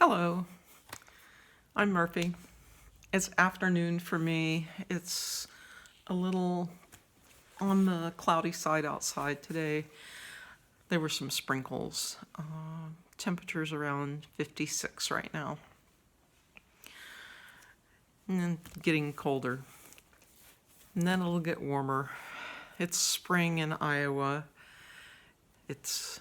Hello, I'm Murphy. It's afternoon for me. It's a little on the cloudy side outside today. There were some sprinkles. Temperatures around 56 right now. And then getting colder. And then it'll get warmer. It's spring in Iowa. It's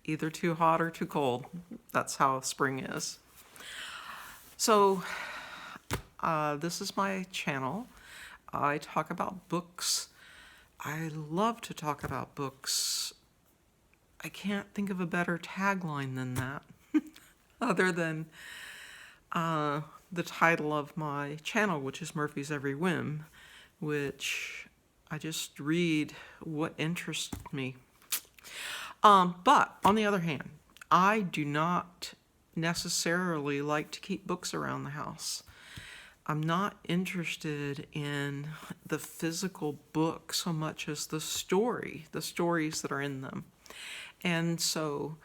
either too hot or too cold. That's how spring is. So, this is my channel. I talk about books. I love to talk about books. I can't think of a better tagline than that, other than the title of my channel, which is Murphy's Every Whim, which I just read what interests me. But on the other hand, I do not necessarily like to keep books around the house. I'm not interested in the physical book so much as the stories that are in them. And so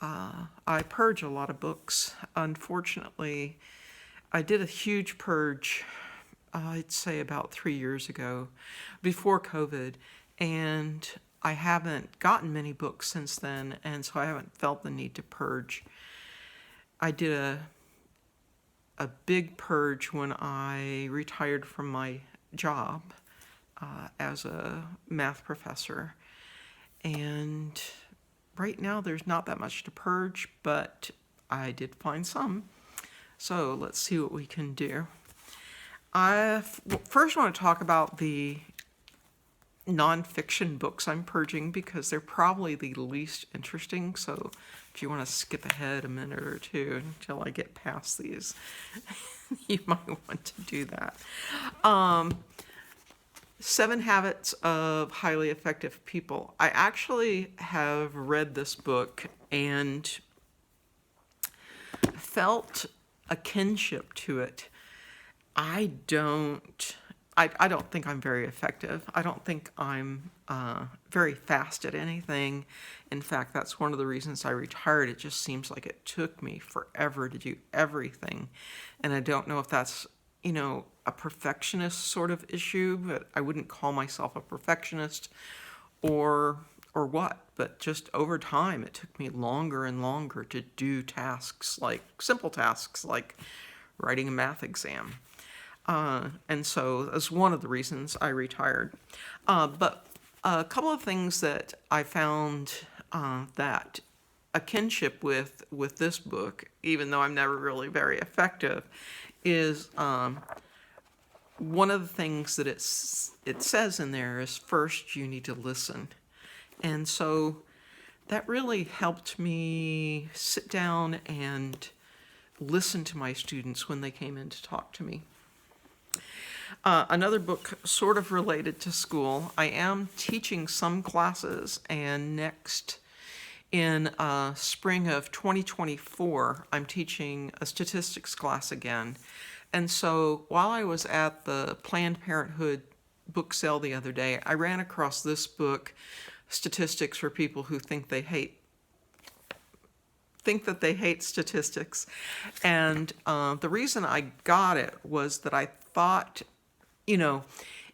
I purge a lot of books. Unfortunately, I did a huge purge, I'd say about 3 years ago, before COVID, and I haven't gotten many books since then, and so I haven't felt the need to purge. I did a big purge when I retired from my job as a math professor. And right now there's not that much to purge, but I did find some. So let's see what we can do. I first want to talk about the nonfiction books I'm purging because they're probably the least interesting. So if you want to skip ahead a minute or two until I get past these, you might want to do that. 7 Habits of Highly Effective People. I actually have read this book and felt a kinship to it. I don't think I'm very effective. I don't think I'm very fast at anything. In fact, that's one of the reasons I retired. It just seems like it took me forever to do everything. And I don't know if that's, a perfectionist sort of issue, but I wouldn't call myself a perfectionist or what. But just over time, it took me longer and longer to do simple tasks like writing a math exam. And so that's one of the reasons I retired. But a couple of things that I found that a kinship with this book, even though I'm never really very effective, is one of the things that it says in there is first you need to listen. And so that really helped me sit down and listen to my students when they came in to talk to me. Another book sort of related to school. I am teaching some classes, and next in spring of 2024, I'm teaching a statistics class again. And so while I was at the Planned Parenthood book sale the other day, I ran across this book, Statistics for People Who Think that they hate statistics. And the reason I got it was that I thought, in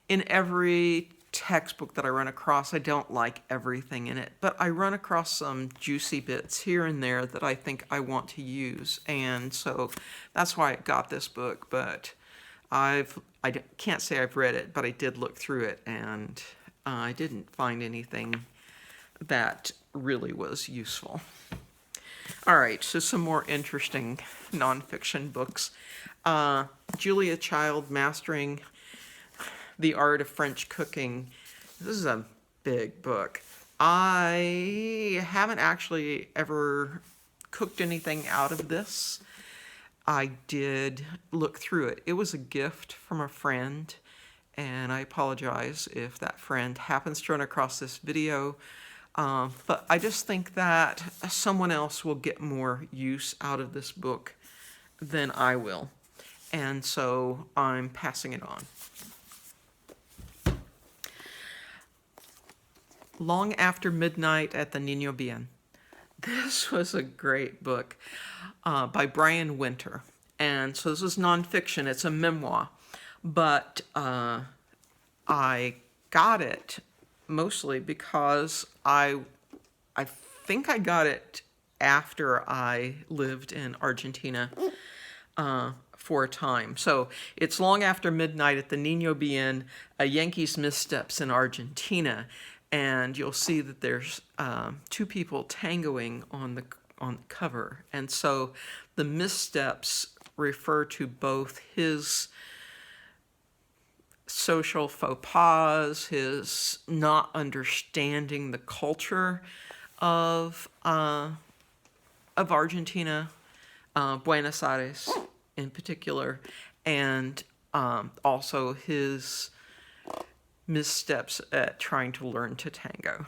every textbook that I run across, I don't like everything in it, but I run across some juicy bits here and there that I think I want to use. And so that's why I got this book, but I can't say I've read it, but I did look through it, and I didn't find anything that really was useful. All right, so some more interesting nonfiction books. Julia Child, Mastering the Art of French Cooking. This is a big book. I haven't actually ever cooked anything out of this. I did look through it. It was a gift from a friend, and I apologize if that friend happens to run across this video. But I just think that someone else will get more use out of this book than I will. And so I'm passing it on. Long After Midnight at the Niño. This was a great book by Brian Winter. And so this is nonfiction. It's a memoir. But I got it mostly because I think I got it after I lived in Argentina for a time. So it's long after midnight at the Niño Bien, a Yankee's Missteps in Argentina. And you'll see that there's two people tangoing on the cover. And so the missteps refer to both his social faux pas, his not understanding the culture of Argentina, Buenos Aires in particular, and also his missteps at trying to learn to tango.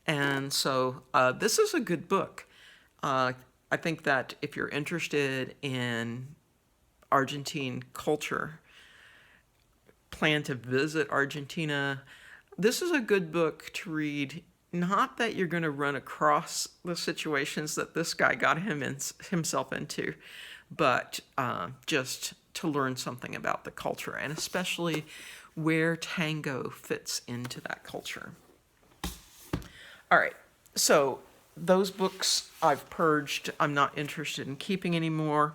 And so this is a good book. I think that if you're interested in Argentine culture, plan to visit Argentina, this is a good book to read. Not that you're going to run across the situations that this guy got himself into, but just to learn something about the culture, and especially where tango fits into that culture. All right, so those books I've purged. I'm not interested in keeping anymore.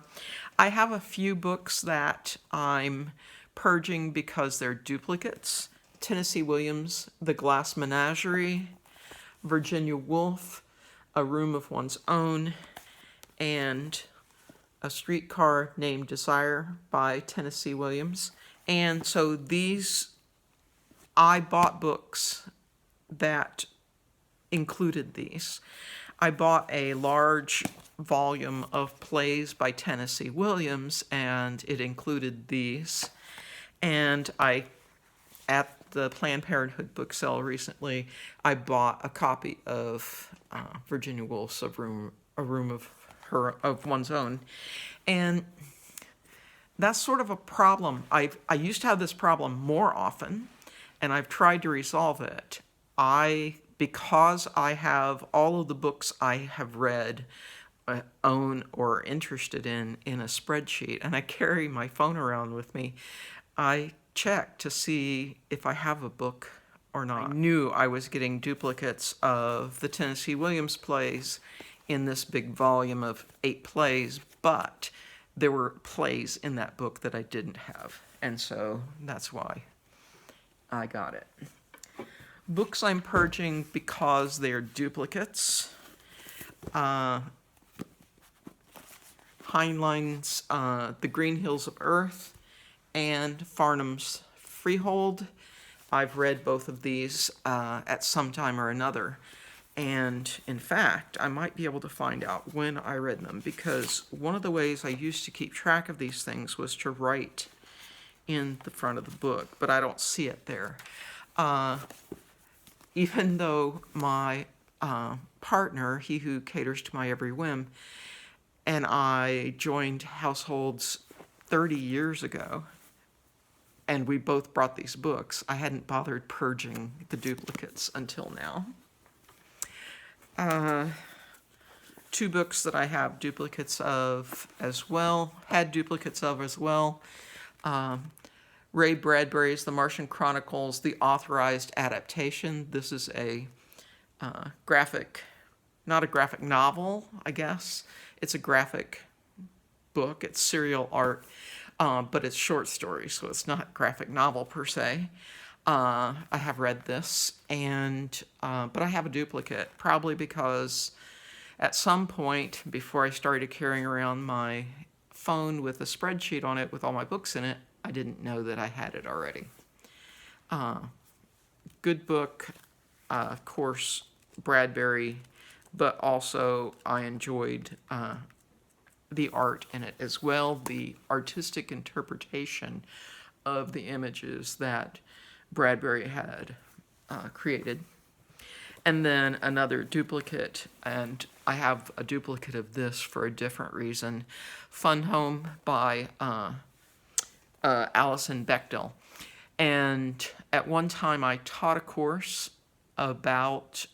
I have a few books that I'm purging because they're duplicates. Tennessee Williams, The Glass Menagerie, Virginia Woolf, A Room of One's Own, and A Streetcar Named Desire by Tennessee Williams. And so I bought books that included these. I bought a large volume of plays by Tennessee Williams, and it included these. And at the Planned Parenthood book sale recently, I bought a copy of Virginia Woolf's A Room of One's Own. And that's sort of a problem. I used to have this problem more often, and I've tried to resolve it. Because I have all of the books I have read, own, or interested in a spreadsheet, and I carry my phone around with me, I check to see if I have a book or not. I knew I was getting duplicates of the Tennessee Williams plays in this big volume of 8 plays, but there were plays in that book that I didn't have, and so that's why I got it. Books I'm purging because they're duplicates. Heinlein's The Green Hills of Earth and Farnham's Freehold. I've read both of these at some time or another. And in fact, I might be able to find out when I read them, because one of the ways I used to keep track of these things was to write in the front of the book, but I don't see it there. Even though my partner, he who caters to my every whim, and I joined households 30 years ago, and we both brought these books, I hadn't bothered purging the duplicates until now. 2 books that I have duplicates of as well, Ray Bradbury's The Martian Chronicles, the Authorized Adaptation. This is a not a graphic novel, I guess. It's a graphic book. It's serial art, but it's short stories, so it's not graphic novel per se. I have read this, but I have a duplicate, probably because at some point before I started carrying around my phone with a spreadsheet on it with all my books in it, I didn't know that I had it already. Good book, of course, Bradbury, but also I enjoyed the art in it as well, the artistic interpretation of the images that Bradbury had created. And then another duplicate, and I have a duplicate of this for a different reason, Fun Home by Allison Bechdel. And at one time I taught a course about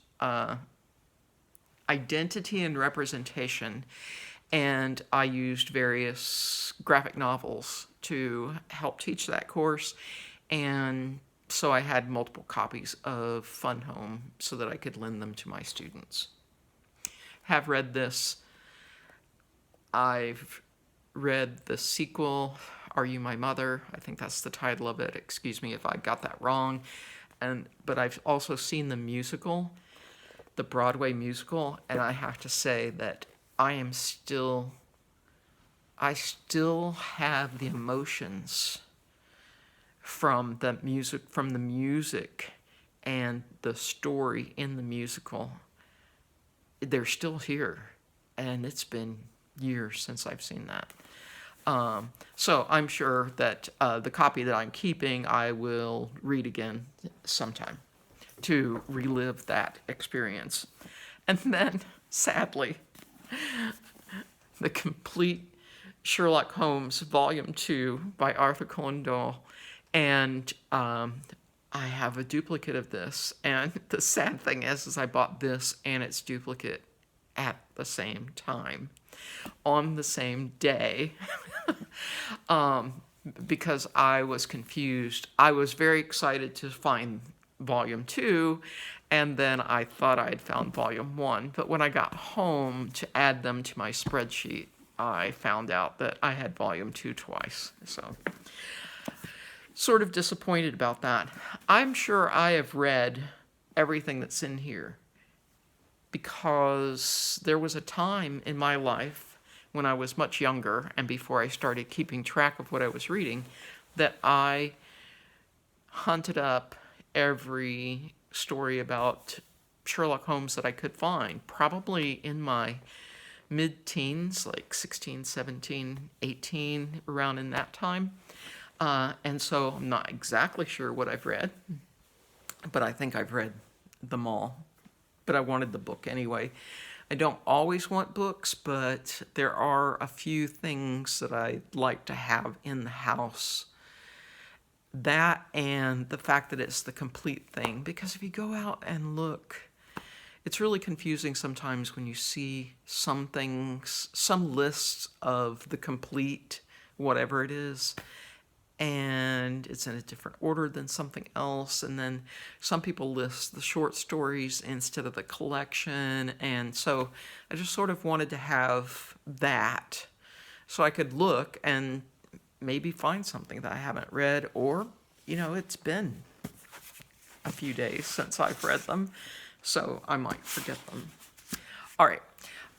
identity and representation, and I used various graphic novels to help teach that course, and so I had multiple copies of Fun Home so that I could lend them to my students. Have read this. I've read the sequel, Are You My Mother? I think that's the title of it. Excuse me if I got that wrong. But I've also seen the musical, the Broadway musical, and I have to say that I still have the emotions from the music and the story in the musical. They're still here, and it's been years since I've seen that. So I'm sure that the copy that I'm keeping, I will read again sometime to relive that experience. And then, sadly, the complete Sherlock Holmes Volume 2 by Arthur Conan Doyle. And I have a duplicate of this. And the sad thing is I bought this and its duplicate at the same time, on the same day, because I was confused. I was very excited to find Volume 2, and then I thought I had found Volume 1. But when I got home to add them to my spreadsheet, I found out that I had Volume 2 twice. So, sort of disappointed about that. I'm sure I have read everything that's in here, because there was a time in my life when I was much younger and before I started keeping track of what I was reading that I hunted up every story about Sherlock Holmes that I could find, probably in my mid-teens, like 16, 17, 18, around in that time. And so I'm not exactly sure what I've read, but I think I've read them all. But I wanted the book anyway. I don't always want books, but there are a few things that I like to have in the house. That and the fact that it's the complete thing. Because if you go out and look, it's really confusing sometimes when you see some things, some lists of the complete whatever it is, and it's in a different order than something else. And then some people list the short stories instead of the collection. And so I just sort of wanted to have that so I could look and maybe find something that I haven't read, or, it's been a few days since I've read them, so I might forget them. All right.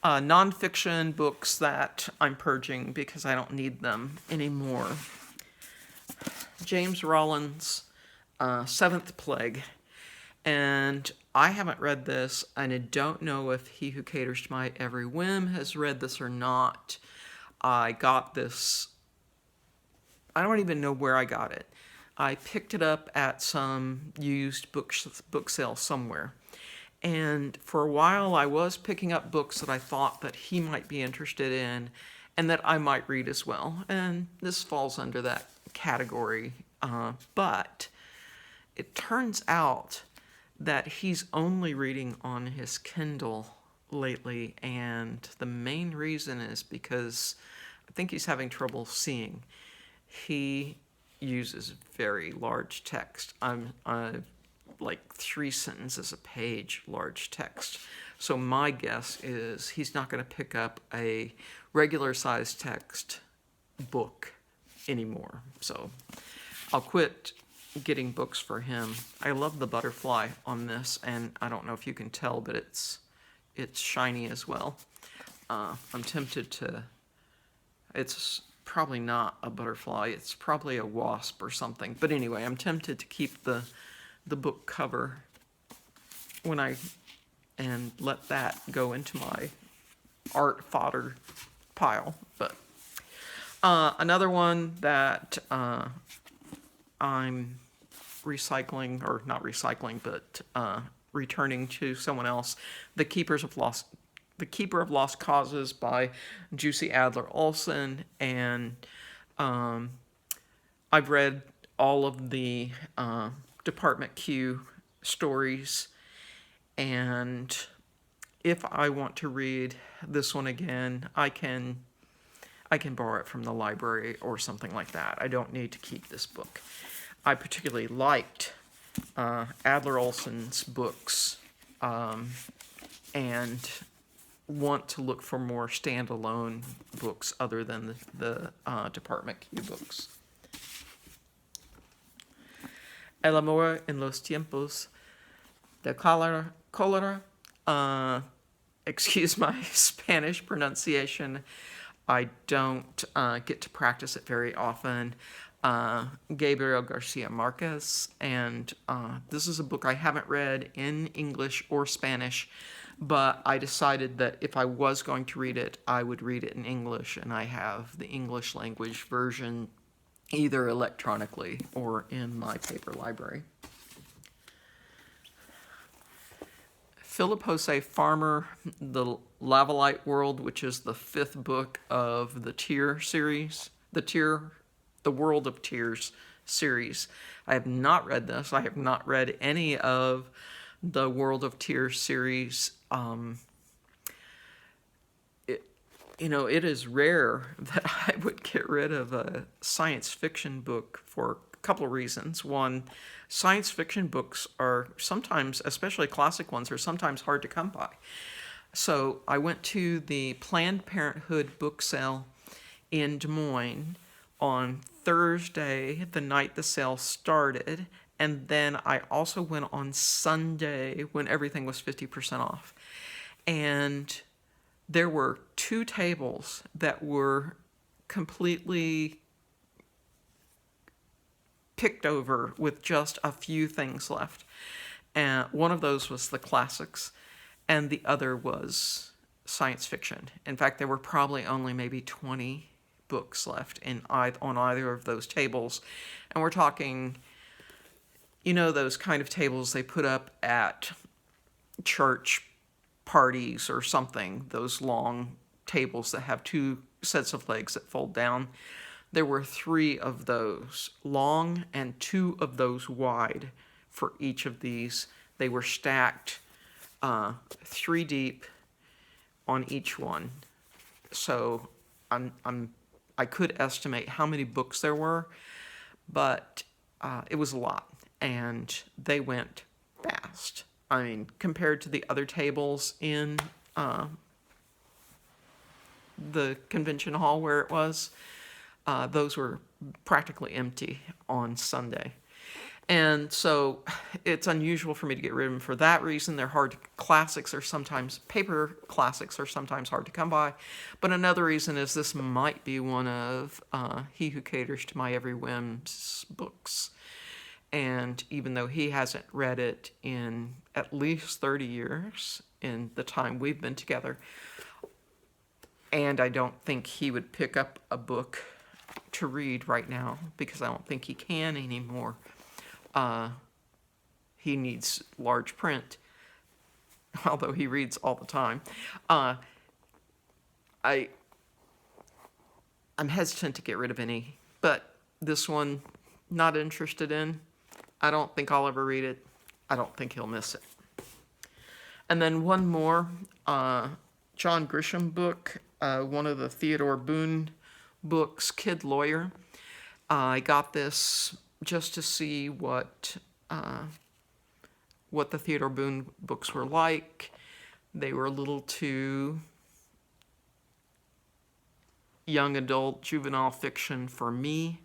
Nonfiction books that I'm purging because I don't need them anymore. James Rollins' Seventh Plague. And I haven't read this, and I don't know if He Who Caters to My Every Whim has read this or not. I got this, I don't even know where I got it. I picked it up at some used book sale somewhere. And for a while, I was picking up books that I thought that he might be interested in and that I might read as well. And this falls under that category. But it turns out that he's only reading on his Kindle lately. And the main reason is because I think he's having trouble seeing. He uses very large text. I'm like 3 sentences a page large text. So my guess is he's not going to pick up a regular sized text book anymore. So I'll quit getting books for him. I love the butterfly on this, and I don't know if you can tell, but it's shiny as well. I'm tempted to, it's probably not a butterfly, it's probably a wasp or something. But anyway, I'm tempted to keep the book cover and let that go into my art fodder pile. But another one that I'm recycling, or not recycling, but returning to someone else, The Keeper of Lost Causes by Jussi Adler-Olsen. And I've read all of the Department Q stories, and if I want to read this one again, I can borrow it from the library or something like that. I don't need to keep this book. I particularly liked Adler-Olsen's books, and want to look for more standalone books other than the Department Q books. El Amor en los tiempos de cólera. Excuse my Spanish pronunciation. I don't get to practice it very often. Gabriel Garcia Marquez, and this is a book I haven't read in English or Spanish, but I decided that if I was going to read it, I would read it in English, and I have the English language version either electronically or in my paper library. Philip Jose Farmer, The Lavalite World, which is the 5th book of the Tear series, the World of Tears series. I have not read this. I have not read any of the World of Tears series. It is rare that I would get rid of a science fiction book for a couple of reasons. One, science fiction books are sometimes, especially classic ones, are sometimes hard to come by. So I went to the Planned Parenthood book sale in Des Moines on Thursday, the night the sale started, and then I also went on Sunday when everything was 50% off. And there were 2 tables that were completely picked over with just a few things left. And one of those was the classics, and the other was science fiction. In fact, there were probably only maybe 20 books left on either of those tables. And we're talking, those kind of tables they put up at church parties or something, those long tables that have 2 sets of legs that fold down. There were 3 of those long and 2 of those wide for each of these. They were stacked 3 deep on each one. So I could estimate how many books there were, but it was a lot, and they went fast. I mean, compared to the other tables in the convention hall where it was, those were practically empty on Sunday. And so it's unusual for me to get rid of them for that reason. They're hard. Paper classics are sometimes hard to come by. But another reason is this might be one of He Who Caters to My Every Whim's books. And even though he hasn't read it in at least 30 years in the time we've been together, and I don't think he would pick up a book to read right now because I don't think he can anymore. He needs large print, although he reads all the time. I'm hesitant to get rid of any, but this one, not interested in. I don't think I'll ever read it. I don't think he'll miss it. And then one more, John Grisham book, one of the Theodore Boone books, Kid Lawyer. I got this just to see what the Theodore Boone books were like. They were a little too young adult, juvenile fiction for me,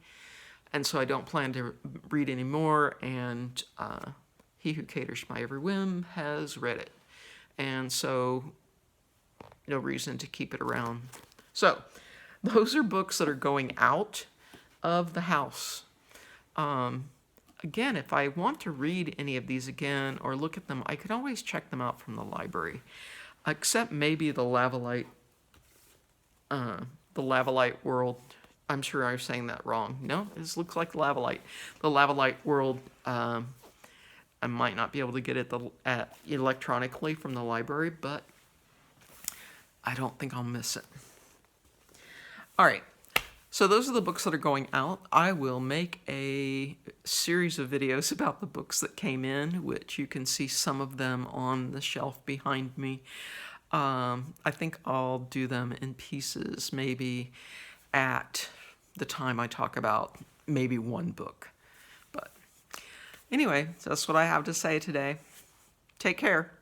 and so I don't plan to read any more, and He Who Caters to My Every Whim has read it, and so no reason to keep it around. So those are books that are going out of the house. Again, if I want to read any of these again or look at them, I can always check them out from the library, except maybe the Lavalite World. I'm sure I was saying that wrong. No, this looks like Lavalite. The Lavalite World, I might not be able to get it electronically from the library, but I don't think I'll miss it. All right. So those are the books that are going out. I will make a series of videos about the books that came in, which you can see some of them on the shelf behind me. I think I'll do them in pieces, maybe at the time I talk about maybe one book. But anyway, so that's what I have to say today. Take care.